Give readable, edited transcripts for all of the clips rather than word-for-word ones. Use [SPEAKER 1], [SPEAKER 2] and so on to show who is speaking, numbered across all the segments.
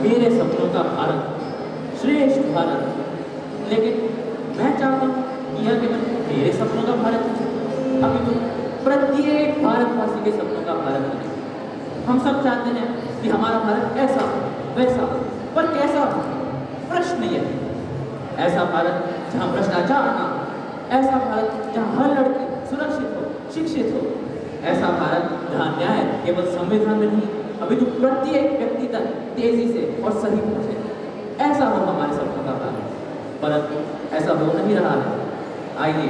[SPEAKER 1] मेरे सपनों का भारत, श्रेष्ठ भारत। लेकिन मैं चाहता हूँ कि यह केवल मेरे सपनों का भारत है, अभी तो प्रत्येक भारतवासी के सपनों का भारत है। हम सब चाहते हैं कि हमारा भारत ऐसा हो, वैसा हो, पर कैसा हो? प्रश्न यह है, ऐसा भारत जहाँ भ्रष्टाचार ना हो, ऐसा भारत जहाँ हर लड़की सुरक्षित हो, शिक्षित हो, ऐसा भारत जहाँ न्याय केवल संविधान में नहीं, अभी तो प्रत्येक व्यक्ति तक तेजी से और सही पहुंचे। ऐसा हो हमारे सपनों का भारत, परंतु ऐसा हो नहीं रहा है। आइए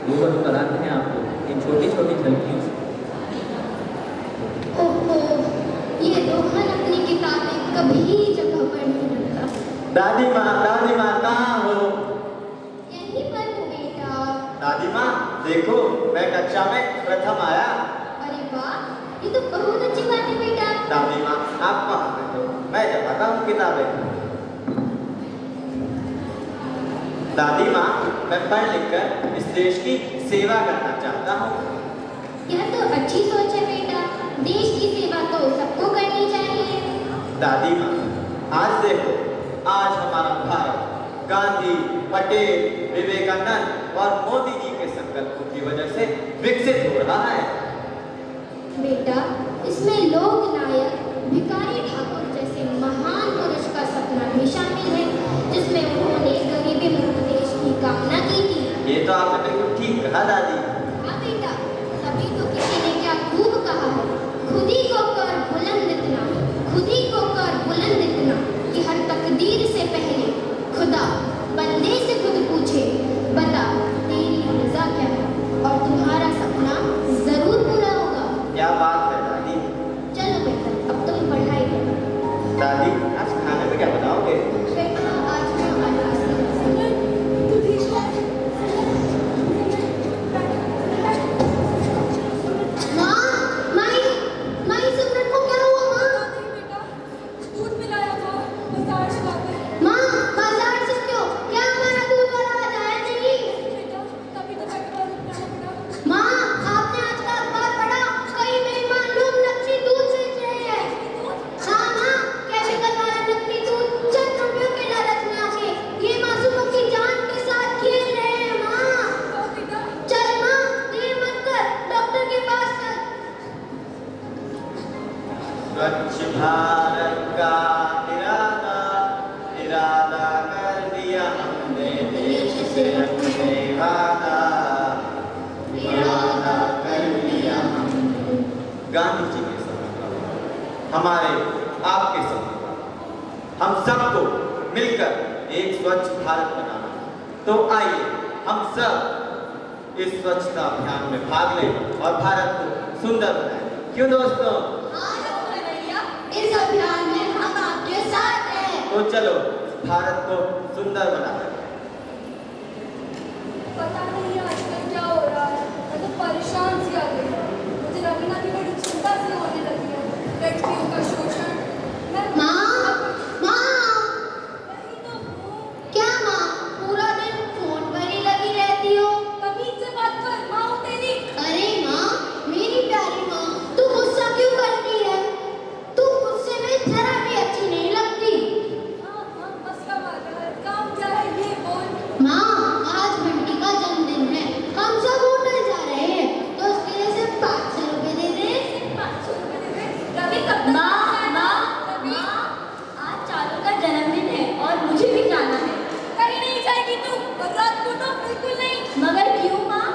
[SPEAKER 1] रूबरू कराते हैं आपको इन छोटी छोटी झलकियों से।
[SPEAKER 2] ओहो, ये रोहन अपनी किताबें कभी जगह पर नहीं रखता।
[SPEAKER 3] दादी माँ कहाँ हो?
[SPEAKER 2] यहीं पर हूँ बेटा।
[SPEAKER 3] दादी माँ देखो, मैं कक्षा में प्रथम आया।
[SPEAKER 2] अरे वाह, ये तो बहुत अच्छी बात है बेटा।
[SPEAKER 3] दादी माँ आप वहाँ बैठो, मैं जमाता हूँ किताबें। दादी माँ, मैं पढ़ लिख कर इस देश की सेवा करना चाहता हूँ।
[SPEAKER 2] यह तो अच्छी सोच है बेटा, देश की सेवा तो सबको करनी चाहिए।
[SPEAKER 3] दादी माँ आज देखो, आज हमारा भारत गांधी, पटेल, विवेकानंद और मोदी जी के संकल्पों की वजह से विकसित हो रहा है।
[SPEAKER 2] बेटा, इसमें लोक नायक भिखारी ठाकुर जैसे महान पुरुष का सपना भी शामिल है, जिसमें उन्होंने गरीबी मुक्त देश की कामना की थी।
[SPEAKER 3] ये तो आपने बिल्कुल ठीक कहा दादी।
[SPEAKER 2] हाँ बेटा, तभी तो किसी ने क्या खूब कहा है, खुद ही को कर बुलंद इतना, खुद ही को कर बुलंद इतना कि हर तकदीर से पहले खुदा बंदे से खुद पूछे, बता तेरी रज़ा क्या है, और तुम्हारा सपना जरूर पूरा होगा।
[SPEAKER 3] क्या बात है दादी।
[SPEAKER 2] चलो बेटा, अब तुम पढ़ाई करो।
[SPEAKER 3] दादी आज खाने में क्या बनाओगे?
[SPEAKER 2] बेटा, आज मैं अनाज
[SPEAKER 3] स्वच्छ भारत का इरादा कर दिया हमने, देश से अपने वादा इरादा कर लिया हमने। गांधी जी के सपने, हमारे आपके सपने, हम सबको मिलकर एक स्वच्छ भारत बनाना। तो आइए हम सब इस स्वच्छता अभियान में भाग लें और भारत को सुंदर बनाएं। क्यों दोस्तों?
[SPEAKER 2] इस अभियान में हम आपके साथ हैं।
[SPEAKER 3] तो चलो भारत को सुंदर बनाते हैं।
[SPEAKER 4] पता नहीं आजकल क्या हो रहा है, मैं तो परेशान सी आ गई हूँ। मुझे रवीना की बड़ी चिंता सी होने लगी है, लड़कियों का शोषण।
[SPEAKER 2] माँ,
[SPEAKER 4] नहीं तो हूँ।
[SPEAKER 2] क्या माँ, पूरा दिन फोन पर ही लगी रहती हो?
[SPEAKER 4] तमीज से बात कर, माँ हूँ तेरी।
[SPEAKER 2] अरे माँ, मेरी प्यारी माँ, तू गुस्सा क्यों करती है? तू गुस्से में जरा भी अच्छी नहीं लगती।
[SPEAKER 4] हाँ, बस का मार रहा है, काम क्या है ये बोल।
[SPEAKER 2] माँ, आज बंटी का जन्मदिन है, हम सब होटल जा रहे हैं, तो उसके लिए सिर्फ 500 रुपए दे दे।
[SPEAKER 4] 500 रुपए दे दे। रवि कब तक
[SPEAKER 5] माँ,
[SPEAKER 4] रवि,
[SPEAKER 5] आज चालू का जन्मदिन है और मुझे भी जाना है।
[SPEAKER 4] कहीं नहीं जाएगी तू, और रात को तो बिल्कुल नहीं।
[SPEAKER 5] मगर क्यों माँ?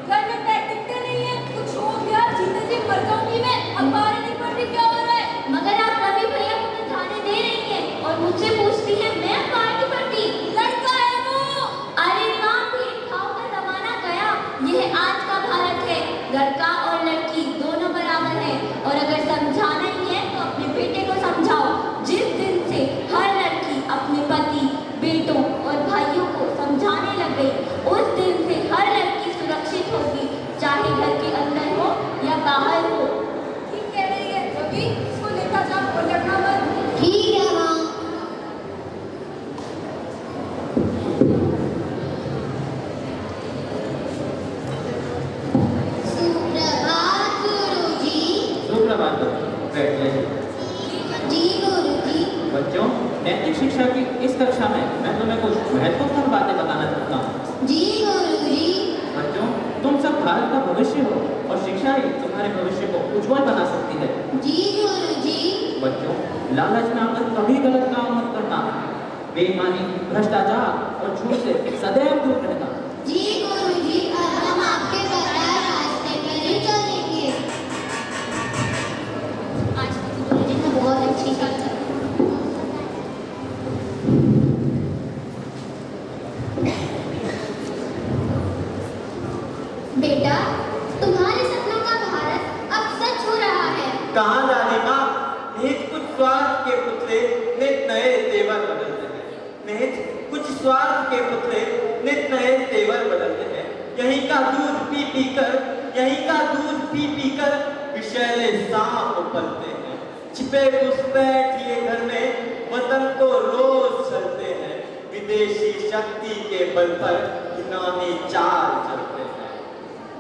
[SPEAKER 4] घर में पैर टिकते नहीं है, कुछ हो गया जीते जी मर जाऊंगी मैं। अखबार नहीं पढ़ रही, क्या हो रहा है?
[SPEAKER 5] मगर आप रवि भैया मुझे जाने दे रही हैं और मुझसे पूछती हैं मैं अखबार नहीं पढ़ती।
[SPEAKER 4] लड़का है वो।
[SPEAKER 5] अरे माँ, भेदभाव का जमाना गया, यह आज का भारत है। लड़का और लड़की दोनों बराबर हैं, और अगर समझाना ही है तो अपने बेटे को समझाओ। जिस दिन से हर लड़की अपने पति, बेटों और भाइयों को समझाने लग गई, उस दिन से हर लड़की सुरक्षित होगी, चाहे घर के अंदर हो या बाहर हो।
[SPEAKER 4] ठीक कह रही है रवि, इसको लेकर जा और लड़ना मत।
[SPEAKER 2] ठीक है माँ।
[SPEAKER 1] नैतिक शिक्षा की इस कक्षा में मैं तुम्हें कुछ महत्वपूर्ण बातें बताना चाहता हूँ।
[SPEAKER 2] जी गुरुजी।
[SPEAKER 1] बच्चों, तुम सब भारत का भविष्य हो और शिक्षा ही तुम्हारे भविष्य को उज्जवल बना सकती है।
[SPEAKER 2] जी गुरुजी।
[SPEAKER 1] बच्चों, लालच में आकर कभी गलत काम मत करना। बेईमानी, भ्रष्टाचार और झूठ से सदैव दूर रहना।
[SPEAKER 2] जी गुरुजी, अब हम आपके बताए रास्ते पर ही चलेंगे। आज की गुरुजी ने बहुत अच्छी चर्चा की। बेटा, तुम्हारे सपनों का भारत अब सच हो रहा है।
[SPEAKER 3] कहाँ दादी माँ, निहित कुछ स्वार्थ के पुतले नित नए तेवर बदलते हैं। निहित कुछ स्वार्थ के पुतले नित नए तेवर बदलते हैं। यहीं का दूध पी पी कर विषैले सांप पलते हैं। छिपे घुसपैठ ये घर में वतन को रोज चलते हैं। विदेशी शक्ति के बल पर घिनौनी चाल चलते हैं।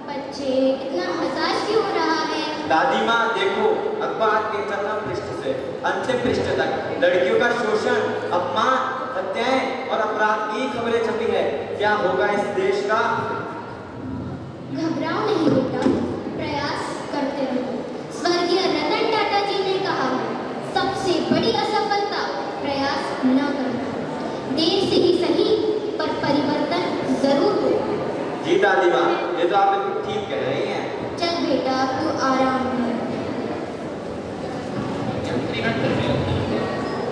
[SPEAKER 2] बच्चे, इतना हताश क्यों हो रहा है?
[SPEAKER 3] दादी माँ देखो, अखबार के प्रथम पृष्ठ से अंतिम पृष्ठ तक लड़कियों का शोषण, अपमान, हत्याएं और अपराध की खबरें छपी है। क्या होगा इस देश का?
[SPEAKER 2] घबराओ नहीं बेटा, प्रयास करते रहो। स्वर्गीय रतन टाटा जी ने कहा है, सबसे बड़ी असफलता प्रयास न करना। देर से ही सही, पर परिवर्तन जरूर हो।
[SPEAKER 3] जी दादी माँ, ये तो आप बिल्कुल ठीक कह रही हैं।
[SPEAKER 2] चल बेटा, अब तू आराम कर।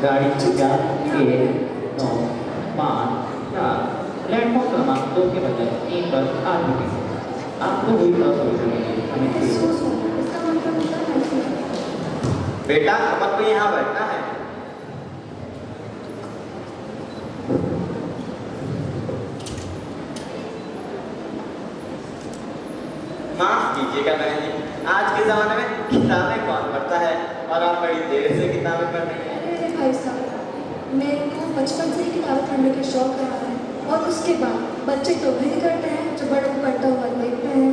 [SPEAKER 1] गाड़ी संख्या 1, 9, 5, 4 प्लेटफॉर्म क्रमांक 2 के बजाय 3 पर आ चुकी है। आपको हुई
[SPEAKER 3] बेटा, अपन को यहाँ बैठना है। माफ कीजिएगा बहन जी, आज के जमाने में किताबें कौन पढ़ता है और आप बड़ी देर से किताबें पढ़ रही हैं।
[SPEAKER 4] अरे भाई साहब, मेरे को बचपन से ही किताबें पढ़ने का शौक रहा है। और उसके बाद बच्चे तो वही करते हैं जो बड़ों को करता हुआ देखते हैं।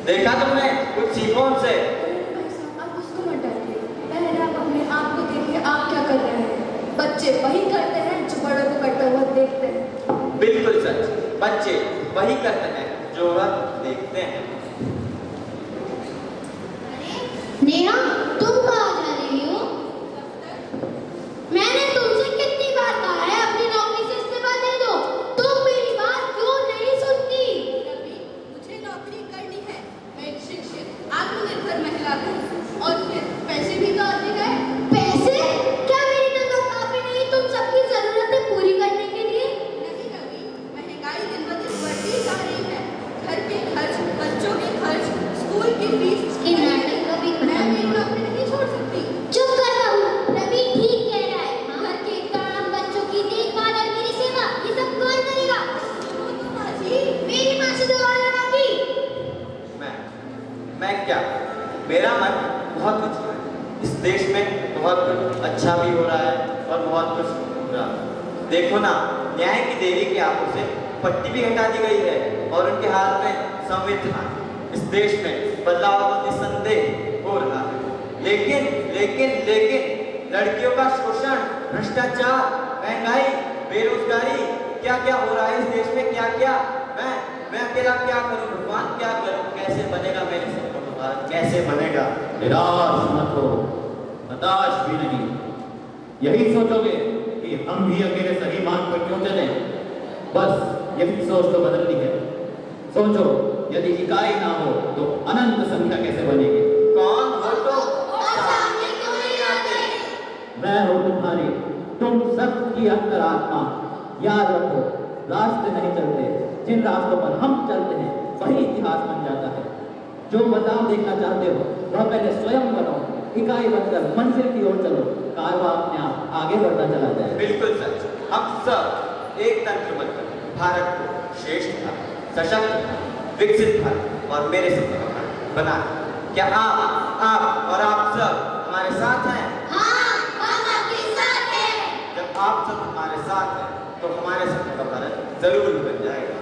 [SPEAKER 3] देखा तुमने, कुछ सीखो उनसे।
[SPEAKER 4] अरे भाई साहब, आप उसको मत डांटिए। पहले आप अपने आप को देखिए, आप क्या कर रहे हैं। बच्चे वही करते हैं जो बड़ों को करता हुआ देखते हैं।
[SPEAKER 3] बिल्कुल सच, बच्चे वही करते हैं जो वह देखते हैं।
[SPEAKER 2] नेहा, तुम कहाँ जा रही हो? मैंने तुमसे कितनी बार कहा है अपनी नौकरी से इस्तीफा दे दो, तुम मेरी बात क्यों नहीं सुनती?
[SPEAKER 6] रवि, मुझे नौकरी करनी है। मैं एक शिक्षित, आत्मनिर्भर महिला हूँ। और फिर पैसे भी तो आते गए।
[SPEAKER 2] पैसे? क्या मेरी तनख्वाह काफी नहीं तुम सबकी जरूरतें पूरी करने के लिए?
[SPEAKER 6] नहीं रवि, महंगाई दिन ब दिन बढ़ती जा रही है। घर के खर्च, बच्चों के खर्च, स्कूल की फीस।
[SPEAKER 2] इसके नाटक कभी
[SPEAKER 6] मैं
[SPEAKER 2] खत्म
[SPEAKER 6] मेरी
[SPEAKER 2] नहीं।
[SPEAKER 6] नौकरी नहीं छोड़ सकती।
[SPEAKER 2] चुप कर बहू, रवि ठीक कह रहा है। घर के काम, बच्चों की देखभाल और मेरी सेवा, ये सब कौन करेगा?
[SPEAKER 6] सुनो तो माँ जी,
[SPEAKER 2] मेरी माँ से दवा लगाती।
[SPEAKER 3] मैं क्या, मेरा मन बहुत कुछ है। इस देश में बहुत कुछ अच्छा भी हो रहा है और बहुत कुछ बुरा। देखो ना, न्याय की देवी के हाथों से पट्टी भी हटा दी गई है और उनके हाथ में संविधान। इस देश में बदलाव तो निस्संदेह हो रहा है। लेकिन लेकिन लेकिन लड़कियों का शोषण, भ्रष्टाचार, महंगाई, बेरोजगारी, क्या क्या हो रहा है इस देश में, क्या क्या। मैं अकेला क्या करूं भगवान, क्या करूं? कैसे बनेगा मेरे सपनों का भारत, कैसे बनेगा?
[SPEAKER 1] निराश मत हो, हताश भी नहीं। यही सोचोगे कि हम भी अकेले सही मार्ग पर क्यों चलें? बस यही सोच तो बदलनी है। सोचो, यदि इकाई ना हो तो अनंत संख्या कैसे बनेगी?
[SPEAKER 3] कौन हो तो?
[SPEAKER 2] और सामने क्यों नहीं आते?
[SPEAKER 1] मैं हूँ तुम्हारी, तुम सबकी अंतरात्मा। याद रखो, रास्ते नहीं चलते, जिन रास्तों पर हम चलते हैं वही इतिहास बन जाता है। जो बदलाव देखना चाहते हो वह पहले स्वयं बनो, इकाई बनकर मंजिल की ओर चलो, कारवां अपने आप आगे बढ़ता चला जाए।
[SPEAKER 3] बिल्कुल सच। हम सब एक तंत्र बनकर भारत को श्रेष्ठ भारत, सशक्त भारत, विकसित भारत और मेरे सपनों का भारत बना। क्या आप और आप सब हमारे साथ हैं?
[SPEAKER 2] हाँ, हम आपके साथ हैं।
[SPEAKER 3] जब आप सब हमारे साथ हैं तो हमारे सपनों का भारत जरूर बन जाएगा।